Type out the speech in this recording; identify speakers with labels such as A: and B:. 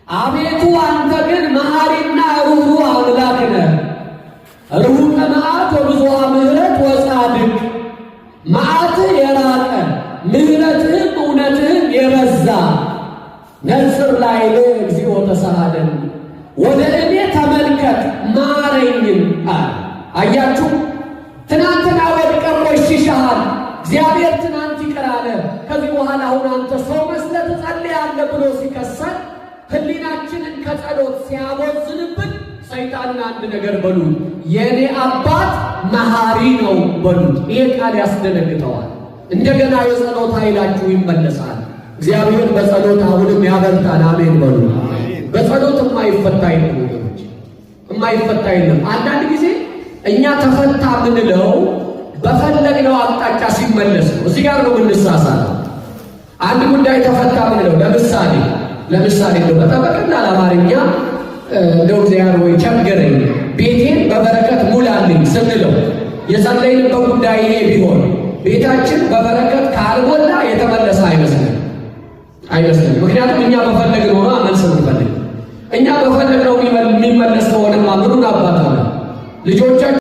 A: አቤቱ አንተ ግን መሐሪና ርኅሩኅ አምላክ ነህ። ርኅሩኅ መዓት ወብዙኃ ምሕረት ወጻድቅ፣ መዓትህ የራቀ ምሕረትህም እውነትህም የበዛ ነጽር ላዕሌ እግዚኦ ተሳሃለን፣ ወደ እኔ ተመልከት ማረኝም አለ። አያችሁ፣ ትናንትና ወድቀህ ቆሽሸሃል። እግዚአብሔር ትናንት ይቅር አለ። ከዚህ በኋላ አሁን አንተ ሰው መስለህ ትጸልያለህ ብሎ ሲከሰን ሕሊናችንን ከጸሎት ሲያቦዝንብን ሰይጣንን አንድ ነገር በሉት፣ የእኔ አባት መሐሪ ነው በሉት። ይሄ ቃል ያስደነግጠዋል። እንደገና የጸሎት ኃይላችሁ ይመለሳል። እግዚአብሔር በጸሎት አሁንም ያበርታን። አሜን በሉ። በጸሎት የማይፈታ የለም ወገኖች፣ የማይፈታ የለም። አንዳንድ ጊዜ እኛ ተፈታ ምንለው በፈለግነው አቅጣጫ ሲመለስ ነው። እዚህ ጋር ነው የምንሳሳተው። አንድ ጉዳይ ተፈታ ምንለው ለምሳሌ ነው በጠበቅና አማርኛ እንደው እግዚአብሔር ወይ ቸገረኝ ቤቴን በበረከት ሙላልኝ ስንለው የጸለይንበት ጉዳይ ይሄ ቢሆን ቤታችን በበረከት ካልሞላ የተመለሰ አይመስልም። ምክንያቱም እኛ በፈለግነው ነው መልስ የምንፈልግ። እኛ በፈለግነው የሚመለስ ከሆነማ ምኑን አባት ሆነ ልጆቻችን